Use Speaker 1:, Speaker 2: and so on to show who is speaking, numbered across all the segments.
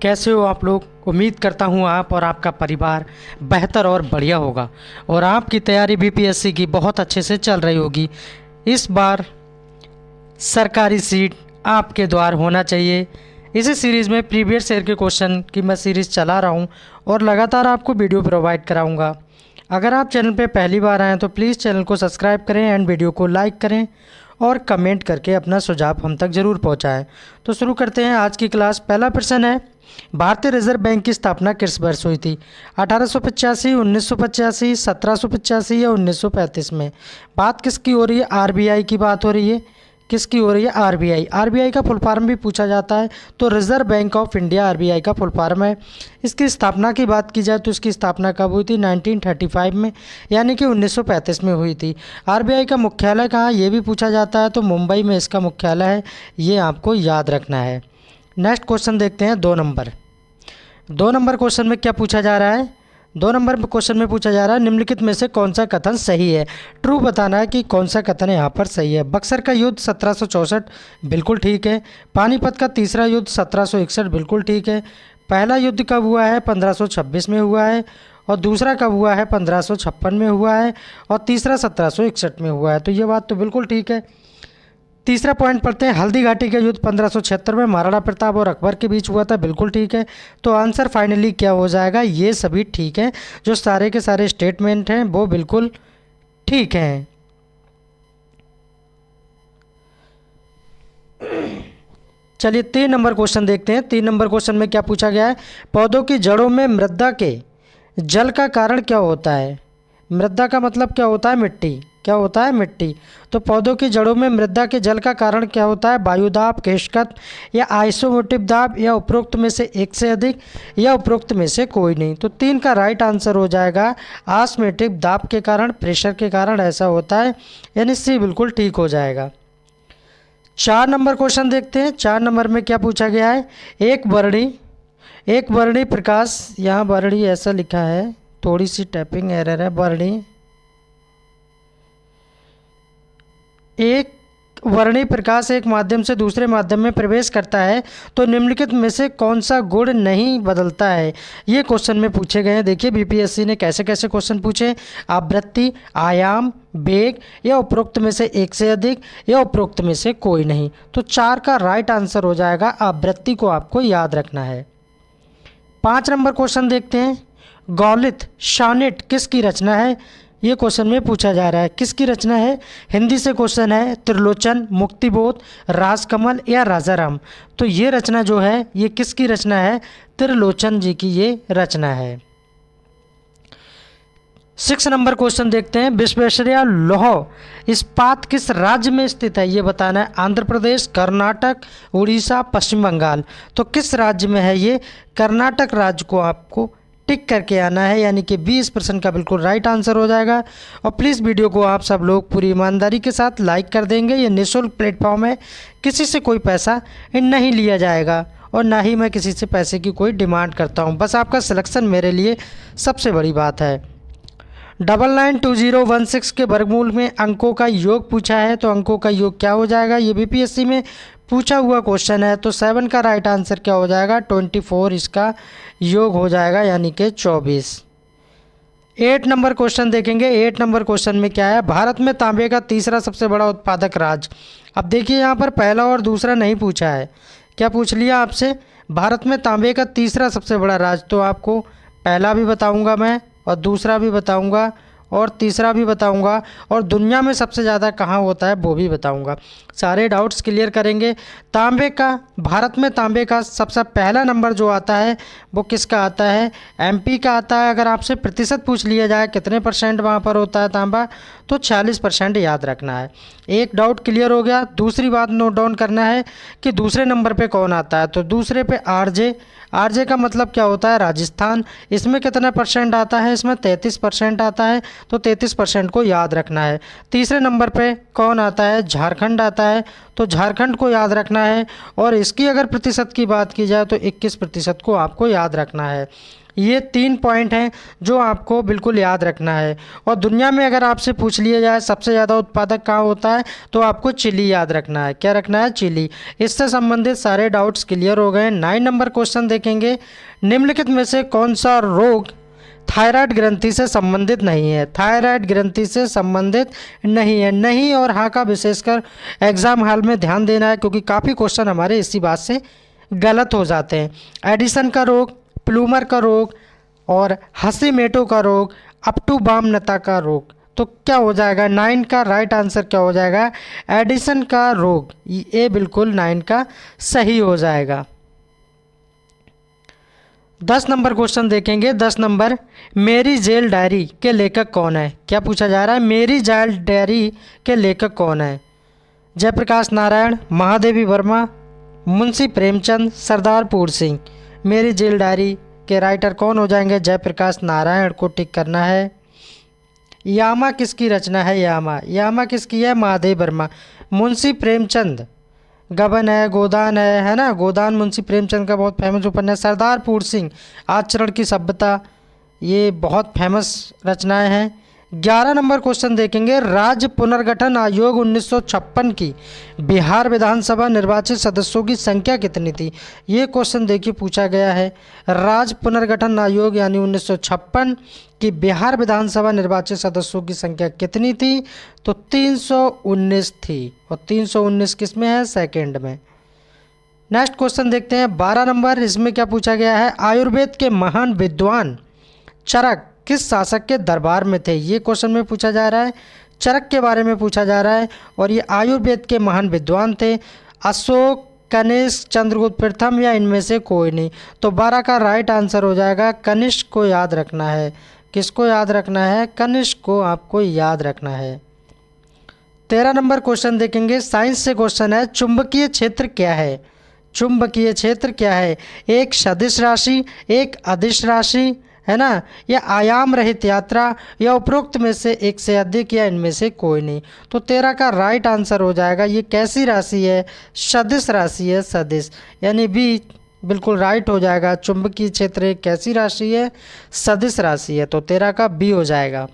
Speaker 1: कैसे हो आप लोग। उम्मीद करता हूँ आप और आपका परिवार बेहतर और बढ़िया होगा और आपकी तैयारी बीपीएससी की बहुत अच्छे से चल रही होगी। इस बार सरकारी सीट आपके द्वार होना चाहिए। इसी सीरीज़ में प्रीवियस ईयर के क्वेश्चन की मैं सीरीज़ चला रहा हूँ और लगातार आपको वीडियो प्रोवाइड कराऊँगा। अगर आप चैनल पे पहली बार आएँ तो प्लीज़ चैनल को सब्सक्राइब करें एंड वीडियो को लाइक करें और कमेंट करके अपना सुझाव हम तक ज़रूर पहुँचाएँ। तो शुरू करते हैं आज की क्लास। पहला प्रश्न है, भारतीय रिजर्व बैंक की स्थापना किस वर्ष हुई थी? 1885, 1985, 1785 या 1935 में? बात किसकी हो रही है? आरबीआई की बात हो रही है। किसकी हो रही है? आरबीआई। आरबीआई का फुल फॉर्म भी पूछा जाता है, तो reserve bank of India RBI का फुल फॉर्म है। इसकी स्थापना की बात की जाए तो इसकी स्थापना कब हुई थी? 1935 में, यानी कि 1935 में हुई थी। आरबीआई का मुख्यालय कहाँ, ये भी पूछा जाता है, तो मुंबई में इसका मुख्यालय है, ये आपको याद रखना है। नेक्स्ट क्वेश्चन देखते हैं, 2 नंबर क्वेश्चन में क्या पूछा जा रहा है? 2 नंबर क्वेश्चन में पूछा जा रहा है, निम्नलिखित में से कौन सा कथन सही है? ट्रू बताना है कि कौन सा कथन यहाँ पर सही है। बक्सर का युद्ध 1764 बिल्कुल ठीक है। पानीपत का तीसरा युद्ध 1761 बिल्कुल ठीक है। पहला युद्ध कब हुआ है? 1526 में हुआ है और दूसरा कब हुआ है? 1556 में हुआ है और तीसरा 1761 में हुआ है, तो ये बात तो बिल्कुल ठीक है। तीसरा पॉइंट पढ़ते हैं, हल्दी घाटी का युद्ध 1576 में महाराणा प्रताप और अकबर के बीच हुआ था, बिल्कुल ठीक है। तो आंसर फाइनली क्या हो जाएगा? ये सभी ठीक है, जो सारे के सारे स्टेटमेंट हैं वो बिल्कुल ठीक हैं। चलिए 3 नंबर क्वेश्चन देखते हैं। 3 नंबर क्वेश्चन में क्या पूछा गया है? पौधों की जड़ों में मृदा के जल का कारण क्या होता है? मृदा का मतलब क्या होता है? मिट्टी। क्या होता है? मिट्टी। तो पौधों की जड़ों में मृदा के जल का कारण क्या होता है? वायुदाब, केशकत या आइसोमोटिव दाब या उपरोक्त में से एक से अधिक या उपरोक्त में से कोई नहीं। तो 3 का राइट आंसर हो जाएगा ऑस्मोटिव दाब के कारण, प्रेशर के कारण ऐसा होता है, यानी सी बिल्कुल ठीक हो जाएगा। 4 नंबर क्वेश्चन देखते हैं। 4 नंबर में क्या पूछा गया है? एक वर्णी प्रकाश, यहाँ वर्णी ऐसा लिखा है, थोड़ी सी टाइपिंग एरर है। वर्णी, एक वर्णी प्रकाश एक माध्यम से दूसरे माध्यम में प्रवेश करता है तो निम्नलिखित में से कौन सा गुण नहीं बदलता है? ये क्वेश्चन में पूछे गए हैं। देखिए बीपीएससी ने कैसे कैसे क्वेश्चन पूछे, आवृत्ति, आयाम, वेग या उपरोक्त में से एक से अधिक या उपरोक्त में से कोई नहीं। तो 4 का राइट आंसर हो जाएगा, आवृत्ति को आपको याद रखना है। 5 नंबर क्वेश्चन देखते हैं, गौलित शानेट किसकी रचना है? ये क्वेश्चन में पूछा जा रहा है, किसकी रचना है? हिंदी से क्वेश्चन है, त्रिलोचन, मुक्तिबोध, राजकमल या राजाराम। तो ये रचना जो है ये किसकी रचना है? त्रिलोचन जी की ये रचना है। 6 नंबर क्वेश्चन देखते हैं, विश्वेश्वरैया लौह इस्पात किस राज्य में स्थित है? ये बताना है। आंध्र प्रदेश, कर्नाटक, उड़ीसा, पश्चिम बंगाल। तो किस राज्य में है ये? कर्नाटक राज्य को आपको टिक करके आना है, यानी कि 20% का बिल्कुल राइट आंसर हो जाएगा। और प्लीज़ वीडियो को आप सब लोग पूरी ईमानदारी के साथ लाइक कर देंगे। ये निःशुल्क प्लेटफॉर्म है, किसी से कोई पैसा नहीं लिया जाएगा और ना ही मैं किसी से पैसे की कोई डिमांड करता हूँ। बस आपका सिलेक्शन मेरे लिए सबसे बड़ी बात है। 992016 के वर्गमूल में अंकों का योग पूछा है, तो अंकों का योग क्या हो जाएगा? ये बीपीएससी में पूछा हुआ क्वेश्चन है, तो 7 का राइट आंसर क्या हो जाएगा? 24 इसका योग हो जाएगा, यानी कि 24। 8 नंबर क्वेश्चन देखेंगे। 8 नंबर क्वेश्चन में क्या है? भारत में तांबे का तीसरा सबसे बड़ा उत्पादक राज्य। अब देखिए यहाँ पर पहला और दूसरा नहीं पूछा है, क्या पूछ लिया आपसे? भारत में तांबे का तीसरा सबसे बड़ा राज्य। तो आपको पहला भी बताऊँगा मैं और दूसरा भी बताऊँगा और तीसरा भी बताऊंगा और दुनिया में सबसे ज़्यादा कहाँ होता है वो भी बताऊंगा। सारे डाउट्स क्लियर करेंगे। तांबे का, भारत में तांबे का सबसे पहला नंबर जो आता है वो किसका आता है? एमपी का आता है। अगर आपसे प्रतिशत पूछ लिया जाए कितने % वहाँ पर होता है तांबा, तो 40% याद रखना है। एक डाउट क्लियर हो गया। दूसरी बात नोट डाउन करना है कि दूसरे नंबर पे कौन आता है। तो दूसरे पे आरजे। आरजे का मतलब क्या होता है? राजस्थान। इसमें कितना % आता है? इसमें 33% आता है। तो 33% को याद रखना है। तीसरे नंबर पे कौन आता है? झारखंड आता है, तो झारखंड को याद रखना है। और इसकी अगर प्रतिशत की बात की जाए तो 21% को आपको याद रखना है। ये 3 पॉइंट हैं जो आपको बिल्कुल याद रखना है। और दुनिया में अगर आपसे पूछ लिया जाए सबसे ज़्यादा उत्पादक कहाँ होता है, तो आपको चिली याद रखना है। क्या रखना है? चिली। इससे संबंधित सारे डाउट्स क्लियर हो गए। 9 नंबर क्वेश्चन देखेंगे। निम्नलिखित में से कौन सा रोग थायराइड ग्रंथि से संबंधित नहीं है? थायराइड ग्रंथि से संबंधित नहीं है। नहीं और हाँ का विशेषकर एग्जाम हॉल में ध्यान देना है, क्योंकि काफ़ी क्वेश्चन हमारे इसी बात से गलत हो जाते हैं। एडिसन का रोग, प्लूमर का रोग और हसीमेटो का रोग, अपटूबामनता का रोग। तो क्या हो जाएगा? 9 का राइट आंसर क्या हो जाएगा? एडिसन का रोग। ये बिल्कुल 9 का सही हो जाएगा। 10 नंबर क्वेश्चन देखेंगे। 10 नंबर, मेरी जेल डायरी के लेखक कौन है? क्या पूछा जा रहा है? मेरी जेल डायरी के लेखक कौन है? जयप्रकाश नारायण, महादेवी वर्मा, मुंशी प्रेमचंद, सरदार पूर सिंह। मेरी जेल डायरी के राइटर कौन हो जाएंगे? जयप्रकाश नारायण को टिक करना है। यामा किसकी रचना है? यामा किसकी है? महादेव वर्मा। मुंशी प्रेमचंद गबन है, गोदान है ना? गोदान मुंशी प्रेमचंद का बहुत फेमस उपन्यास। सरदार पूर सिंह, आचरण की सभ्यता, ये बहुत फेमस रचनाएं हैं। 11 नंबर क्वेश्चन देखेंगे। राज्य पुनर्गठन आयोग 1956 की बिहार विधानसभा निर्वाचित सदस्यों की संख्या कितनी थी? ये क्वेश्चन देखिए पूछा गया है। राज्य पुनर्गठन आयोग यानी 1956 की बिहार विधानसभा निर्वाचित सदस्यों की संख्या कितनी थी? तो 319 थी। और 319 किस में है? सेकंड में। नेक्स्ट क्वेश्चन देखते हैं 12 नंबर। इसमें क्या पूछा गया है? आयुर्वेद के महान विद्वान चरक किस शासक के दरबार में थे? ये क्वेश्चन में पूछा जा रहा है। चरक के बारे में पूछा जा रहा है और ये आयुर्वेद के महान विद्वान थे। अशोक, कनिष्क, चंद्रगुप्त प्रथम या इनमें से कोई नहीं। तो 12 का राइट आंसर हो जाएगा कनिष्क को याद रखना है। किसको याद रखना है? कनिष्क को आपको याद रखना है। 13 नंबर क्वेश्चन देखेंगे। साइंस से क्वेश्चन है। चुंबकीय क्षेत्र क्या है? चुंबकीय क्षेत्र क्या है? एक सदिश राशि, एक अदिश राशि, है ना, या आयाम रहित यात्रा, या उपरोक्त में से एक से अधिक, या इनमें से कोई नहीं। तो 13 का राइट आंसर हो जाएगा। ये कैसी राशि है? सदिश राशि है, सदिश, यानी बी बिल्कुल राइट हो जाएगा। चुंबकीय क्षेत्र एक कैसी राशि है? सदिश राशि है। तो 13 का बी हो जाएगा।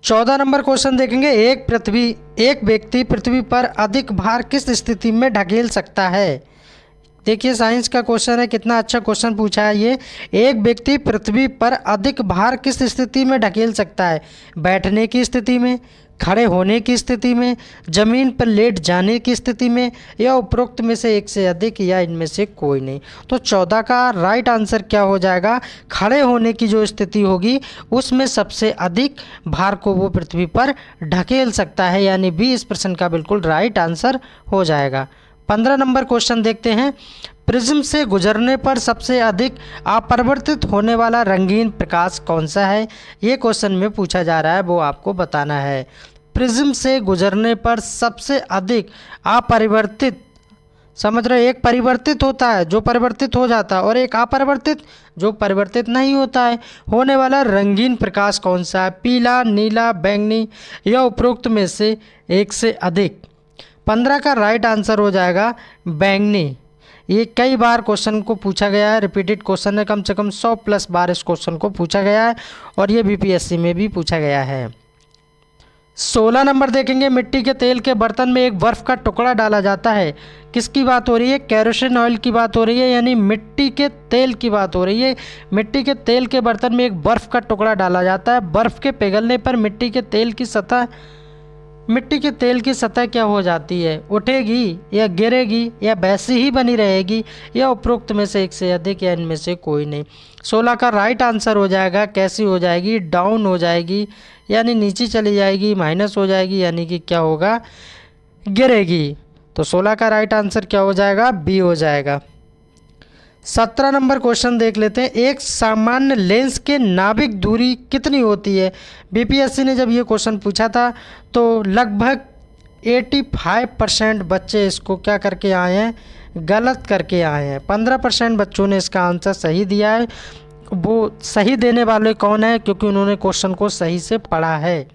Speaker 1: 14 नंबर क्वेश्चन देखेंगे। एक व्यक्ति पृथ्वी पर अधिक भार किस स्थिति में ढकेल सकता है? देखिए साइंस का क्वेश्चन है, कितना अच्छा क्वेश्चन पूछा है ये। एक व्यक्ति पृथ्वी पर अधिक भार किस स्थिति में ढकेल सकता है? बैठने की स्थिति में, खड़े होने की स्थिति में, जमीन पर लेट जाने की स्थिति में, या उपरोक्त में से एक से अधिक, या इनमें से कोई नहीं। तो 14 का राइट आंसर क्या हो जाएगा? खड़े होने की जो स्थिति होगी उसमें सबसे अधिक भार को वो पृथ्वी पर ढकेल सकता है, यानी बी इस प्रश्न का बिल्कुल राइट आंसर हो जाएगा। 15 नंबर क्वेश्चन देखते हैं। प्रिज्म से गुजरने पर सबसे अधिक अपरिवर्तित होने वाला रंगीन प्रकाश कौन सा है? ये क्वेश्चन में पूछा जा रहा है, वो आपको बताना है। प्रिज्म से गुजरने पर सबसे अधिक अपरिवर्तित, समझ रहे, एक परिवर्तित होता है जो परिवर्तित हो जाता है, और एक अपरिवर्तित जो परिवर्तित नहीं होता है, होने वाला रंगीन प्रकाश कौन सा है? पीला, नीला, बैंगनी, या उपरोक्त में से एक से अधिक। 15 का राइट आंसर हो जाएगा बैंगनी। ये कई बार क्वेश्चन को पूछा गया है, रिपीटेड क्वेश्चन है, कम से कम 100+ बार इस क्वेश्चन को पूछा गया है, और ये बीपीएससी में भी पूछा गया है। 16 नंबर देखेंगे। मिट्टी के तेल के बर्तन में एक बर्फ़ का टुकड़ा डाला जाता है। किसकी बात हो रही है? केरोसिन ऑयल की बात हो रही है, यानी मिट्टी के तेल की बात हो रही है। मिट्टी के तेल के बर्तन में एक बर्फ़ का टुकड़ा डाला जाता है। बर्फ़ के पिघलने पर मिट्टी के तेल की सतह क्या हो जाती है? उठेगी या गिरेगी, या वैसी ही बनी रहेगी, या उपरोक्त में से एक से अधिक, या इनमें से कोई नहीं। 16 का राइट आंसर हो जाएगा कैसी हो जाएगी? डाउन हो जाएगी, यानी नीचे चली जाएगी, माइनस हो जाएगी, यानी कि क्या होगा? गिरेगी। तो 16 का राइट आंसर क्या हो जाएगा? बी हो जाएगा। 17 नंबर क्वेश्चन देख लेते हैं। एक सामान्य लेंस के नाभिक दूरी कितनी होती है? बीपीएससी ने जब ये क्वेश्चन पूछा था तो लगभग 85% बच्चे इसको क्या करके आए हैं? गलत करके आए हैं। 15% बच्चों ने इसका आंसर सही दिया है, वो सही देने वाले कौन है, क्योंकि उन्होंने क्वेश्चन को सही से पढ़ा है।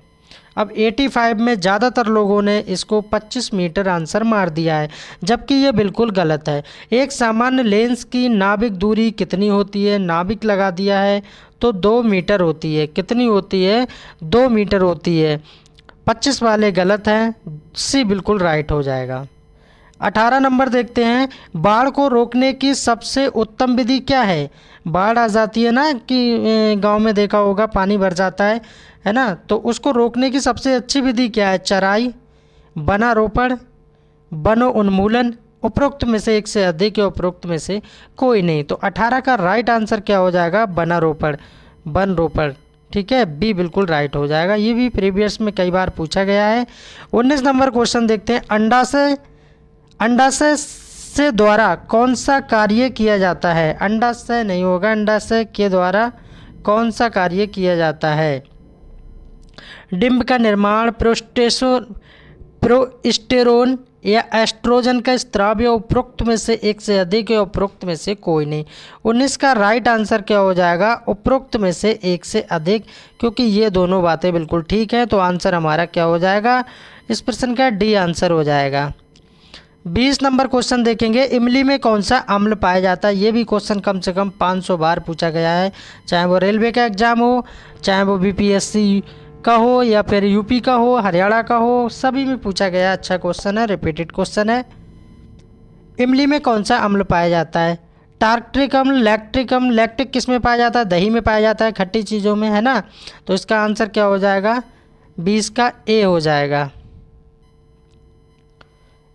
Speaker 1: अब 85 में ज़्यादातर लोगों ने इसको 25 मीटर आंसर मार दिया है, जबकि ये बिल्कुल गलत है। एक सामान्य लेंस की नाभिक दूरी कितनी होती है, नाभिक लगा दिया है तो 2 मीटर होती है। कितनी होती है, 2 मीटर होती है। 25 वाले गलत हैं, सी बिल्कुल राइट हो जाएगा। 18 नंबर देखते हैं, बाढ़ को रोकने की सबसे उत्तम विधि क्या है। बाढ़ आ जाती है ना कि गांव में देखा होगा पानी भर जाता है ना, तो उसको रोकने की सबसे अच्छी विधि क्या है। चराई, वनारोपण, वनो उन्मूलन, उपरोक्त में से एक से अधिक या उपरोक्त में से कोई नहीं। तो 18 का राइट आंसर क्या हो जाएगा, वनारोपण, वन रोपण। ठीक है, बी बिल्कुल राइट हो जाएगा। ये भी प्रीवियस में कई बार पूछा गया है। 19 नंबर क्वेश्चन देखते हैं, अंडाशय से द्वारा कौन सा कार्य किया जाता है। अंडाशय नहीं होगा, अंडाशय के द्वारा कौन सा कार्य किया जाता है। डिंब का निर्माण, प्रोस्टेरोन या एस्ट्रोजन का स्त्राव, या उपरोक्त में से एक से अधिक या उपरोक्त में से कोई नहीं। 19 का राइट आंसर क्या हो जाएगा, उपरोक्त में से एक से अधिक, क्योंकि ये दोनों बातें बिल्कुल ठीक हैं। तो आंसर हमारा क्या हो जाएगा, इस प्रश्न का डी आंसर हो जाएगा। 20 नंबर क्वेश्चन देखेंगे, इमली में कौन सा अम्ल पाया जाता है। ये भी क्वेश्चन कम से कम 500 बार पूछा गया है, चाहे वो रेलवे का एग्ज़ाम हो, चाहे वो बीपीएससी का हो, या फिर यूपी का हो, हरियाणा का हो, सभी में पूछा गया। अच्छा क्वेश्चन है, रिपीटेड क्वेश्चन है। इमली में कौन सा अम्ल पाया जाता है। टार्ट्रिक अम्ल, लैक्टिक अम्ल। लैक्टिक किस में पाया जाता है, दही में पाया जाता है, खट्टी चीज़ों में, है ना। तो इसका आंसर क्या हो जाएगा, 20 का ए हो जाएगा।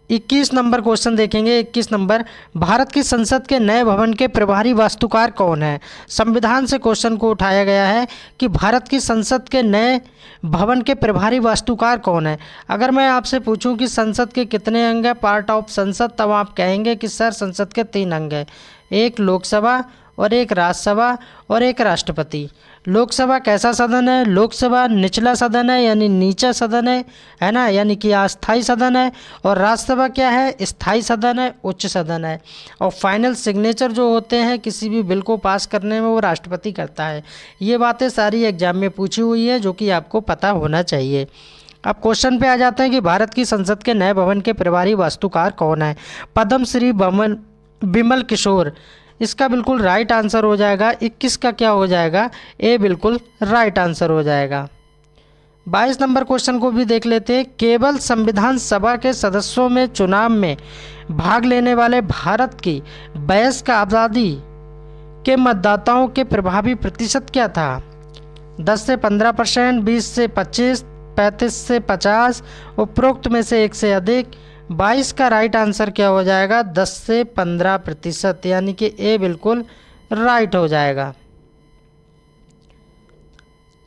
Speaker 1: 21 नंबर क्वेश्चन देखेंगे। 21 नंबर, भारत की संसद के नए भवन के प्रभारी वास्तुकार कौन है। संविधान से क्वेश्चन को उठाया गया है कि भारत की संसद के नए भवन के प्रभारी वास्तुकार कौन है। अगर मैं आपसे पूछूं कि संसद के कितने अंग हैं, पार्ट ऑफ संसद, तब आप कहेंगे कि सर संसद के 3 अंग हैं, एक लोकसभा और एक राज्यसभा और एक राष्ट्रपति। लोकसभा कैसा सदन है, लोकसभा निचला सदन है, यानी नीचा सदन है ना, यानी कि अस्थाई सदन है। और राज्यसभा क्या है, स्थाई सदन है, उच्च सदन है। और फाइनल सिग्नेचर जो होते हैं किसी भी बिल को पास करने में, वो राष्ट्रपति करता है। ये बातें सारी एग्जाम में पूछी हुई है, जो कि आपको पता होना चाहिए। अब क्वेश्चन पे आ जाते हैं कि भारत की संसद के नए भवन के प्रभारी वास्तुकार कौन है। पद्मश्री बिमल किशोर, इसका बिल्कुल राइट आंसर हो जाएगा। 21 का क्या हो जाएगा, ए बिल्कुल राइट आंसर हो जाएगा। 22 नंबर क्वेश्चन को भी देख लेते हैं। केवल संविधान सभा के सदस्यों में चुनाव में भाग लेने वाले भारत की वयस्क आबादी के मतदाताओं के प्रभावी प्रतिशत क्या था। 10 से 15%, 20 से 25, 35 से 50, उपरोक्त में से एक से अधिक। 22 का राइट आंसर क्या हो जाएगा, 10 से 15%, यानी कि ए बिल्कुल राइट हो जाएगा।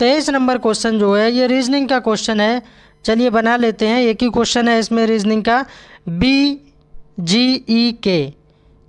Speaker 1: 23 नंबर क्वेश्चन जो है ये रीजनिंग का क्वेश्चन है। चलिए बना लेते हैं, एक ही क्वेश्चन है इसमें रीजनिंग का। BGEK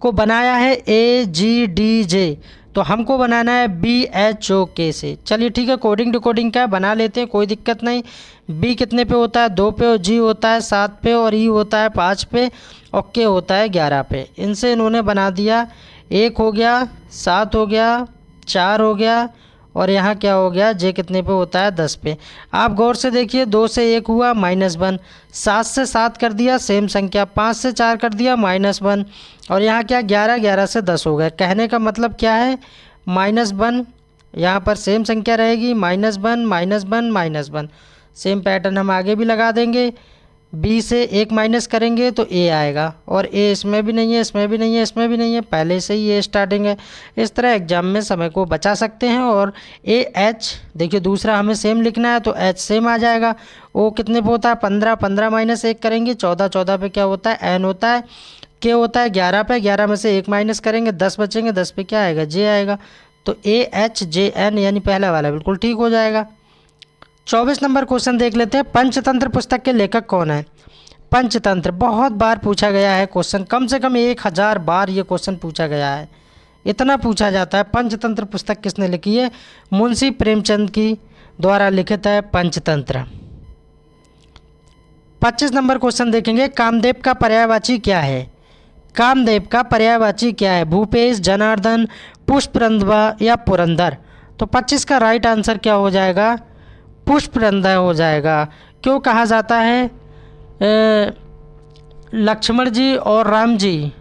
Speaker 1: को बनाया है AGDJ, तो हमको बनाना है BHOK से। चलिए ठीक है, कोडिंग डिकोडिंग का बना लेते हैं, कोई दिक्कत नहीं। बी कितने पे होता है, 2 पे, और जी होता है 7 पे, और ई होता है 5 पे, और के होता है 11 पे। इनसे इन्होंने बना दिया। 1 हो गया, 7 हो गया, 4 हो गया, और यहाँ क्या हो गया, जे कितने पे होता है, 10 पे। आप गौर से देखिए, 2 से 1 हुआ -1, 7 से 7 कर दिया सेम संख्या, 5 से 4 कर दिया -1, और यहाँ क्या 11, 11 से 10 हो गया। कहने का मतलब क्या है, -1 यहाँ पर सेम संख्या रहेगी, -1 -1 -1। सेम पैटर्न हम आगे भी लगा देंगे। बी से 1 माइनस करेंगे तो ए आएगा, और ए इसमें भी नहीं है, इसमें भी नहीं है, इसमें भी नहीं है, पहले से ही ए स्टार्टिंग है। इस तरह एग्जाम में समय को बचा सकते हैं। और ए एच देखिए, दूसरा हमें सेम लिखना है, तो एच सेम आ जाएगा। ओ कितने पे होता है, 15, 15 माइनस 1 करेंगे 14, 14 पे क्या होता है, एन होता है। के होता है 11 पे, 11 में से 1 माइनस करेंगे 10 बचेंगे, 10 पे क्या आएगा, जे आएगा। तो AHJN यानी पहला वाला बिल्कुल ठीक हो जाएगा। 24 नंबर क्वेश्चन देख लेते हैं। पंचतंत्र पुस्तक के लेखक कौन है। पंचतंत्र बहुत बार पूछा गया है क्वेश्चन, कम से कम 1000 बार ये क्वेश्चन पूछा गया है, इतना पूछा जाता है। पंचतंत्र पुस्तक किसने लिखी है, मुंशी प्रेमचंद की द्वारा लिखित है पंचतंत्र। 25 नंबर क्वेश्चन देखेंगे। कामदेव का पर्यायवाची क्या है। कामदेव का पर्यायवाची क्या है। भूपेश, जनार्दन, पुष्परंध्र या पुरंदर। तो 25 का राइट आंसर क्या हो जाएगा? पुष्परंध्र हो जाएगा। क्यों कहा जाता है? लक्ष्मण जी और राम जी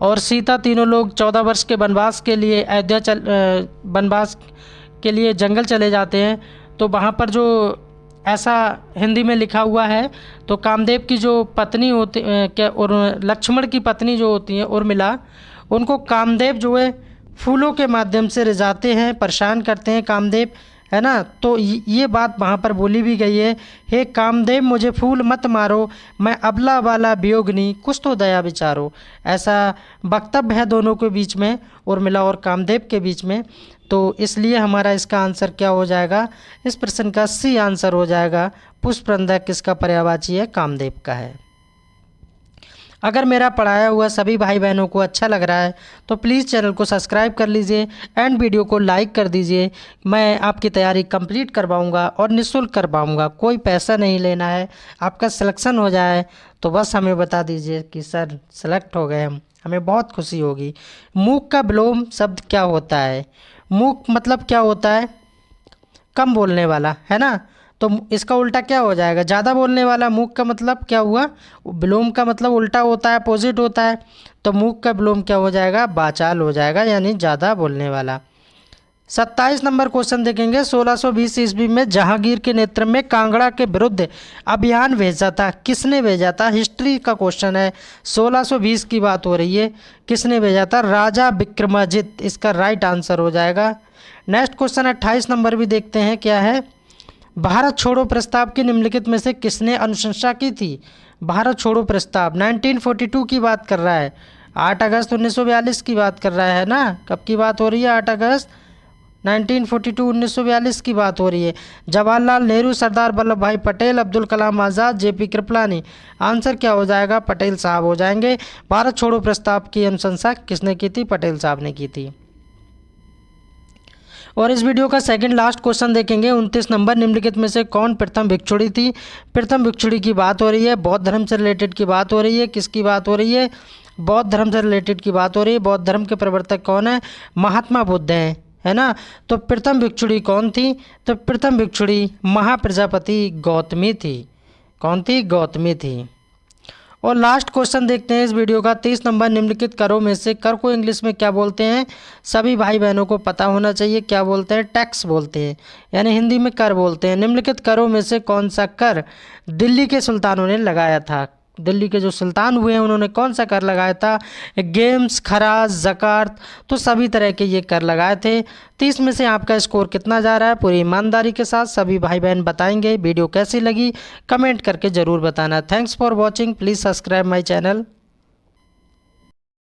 Speaker 1: और सीता तीनों लोग 14 वर्ष के वनवास के लिए वनवास के लिए जंगल चले जाते हैं। तो वहाँ पर जो ऐसा हिंदी में लिखा हुआ है, तो कामदेव की जो पत्नी होती क्या और लक्ष्मण की पत्नी जो होती है उर्मिला, उनको कामदेव जो है फूलों के माध्यम से रिझाते हैं, परेशान करते हैं कामदेव, है ना। तो ये बात वहाँ पर बोली भी गई है, हे कामदेव मुझे फूल मत मारो, मैं अबला वाला वियोगनी, कुछ तो दया विचारो। ऐसा वक्तव्य है दोनों के बीच में, उर्मिला और कामदेव के बीच में। तो इसलिए हमारा इसका आंसर क्या हो जाएगा? इस प्रश्न का सी आंसर हो जाएगा। पुष्परंध्र किसका पर्यायवाची है? कामदेव का है। अगर मेरा पढ़ाया हुआ सभी भाई बहनों को अच्छा लग रहा है तो प्लीज़ चैनल को सब्सक्राइब कर लीजिए एंड वीडियो को लाइक कर दीजिए। मैं आपकी तैयारी कंप्लीट करवाऊंगा और निःशुल्क करवाऊंगा, कोई पैसा नहीं लेना है। आपका सिलेक्शन हो जाए तो बस हमें बता दीजिए कि सर सेलेक्ट हो गए हम, हमें बहुत खुशी होगी। मूक का विलोम शब्द क्या होता है? मूक मतलब क्या होता है? कम बोलने वाला, है ना। तो इसका उल्टा क्या हो जाएगा? ज़्यादा बोलने वाला। मूक का मतलब क्या हुआ? विलोम का मतलब उल्टा होता है, अपोजिट होता है। तो मूक का विलोम क्या हो जाएगा? वाचाल हो जाएगा, यानी ज़्यादा बोलने वाला। 27 नंबर क्वेश्चन देखेंगे। 1620 ईस्वी में जहांगीर के नेतृत्व में कांगड़ा के विरुद्ध अभियान भेजा था, किसने भेजा था? हिस्ट्री का क्वेश्चन है, 1620 की बात हो रही है। किसने भेजा था? राजा विक्रमादित्य, इसका राइट आंसर हो जाएगा। नेक्स्ट क्वेश्चन 28 नंबर भी देखते हैं, क्या है? भारत छोड़ो प्रस्ताव की निम्नलिखित में से किसने अनुशंसा की थी? भारत छोड़ो प्रस्ताव 1942 की बात कर रहा है, 8 अगस्त 1942 की बात कर रहा है ना। कब की बात हो रही है? 8 अगस्त 1942, 1942 की बात हो रही है। जवाहरलाल नेहरू, सरदार वल्लभ भाई पटेल, अब्दुल कलाम आज़ाद, जेपी कृपलानी। आंसर क्या हो जाएगा? पटेल साहब हो जाएंगे। भारत छोड़ो प्रस्ताव की अनुशंसा किसने की थी? पटेल साहब ने की थी। और इस वीडियो का सेकंड लास्ट क्वेश्चन देखेंगे। 29 नंबर, निम्नलिखित में से कौन प्रथम भिक्षुणी थी? प्रथम भिक्षुणी की बात हो रही है, बौद्ध धर्म से रिलेटेड की बात हो रही है। किसकी बात हो रही है? बौद्ध धर्म से रिलेटेड की बात हो रही है। बौद्ध धर्म के प्रवर्तक कौन है? महात्मा बुद्ध हैं, है ना। तो प्रथम भिक्षुणी कौन थी? तो प्रथम भिक्षुणी महाप्रजापति गौतमी थी। कौन थी? गौतमी थी। और लास्ट क्वेश्चन देखते हैं इस वीडियो का, 30 नंबर, निम्नलिखित करों में से कर को इंग्लिश में क्या बोलते हैं? सभी भाई बहनों को पता होना चाहिए, क्या बोलते हैं? टैक्स बोलते हैं, यानी हिंदी में कर बोलते हैं। निम्नलिखित करों में से कौन सा कर दिल्ली के सुल्तानों ने लगाया था? दिल्ली के जो सुल्तान हुए हैं उन्होंने कौन सा कर लगाया था? गेम्स, खराज, ज़कात, तो सभी तरह के ये कर लगाए थे। 30 में से आपका स्कोर कितना जा रहा है? पूरी ईमानदारी के साथ सभी भाई बहन बताएंगे। वीडियो कैसी लगी कमेंट करके ज़रूर बताना। Thanks for watching, please subscribe my channel.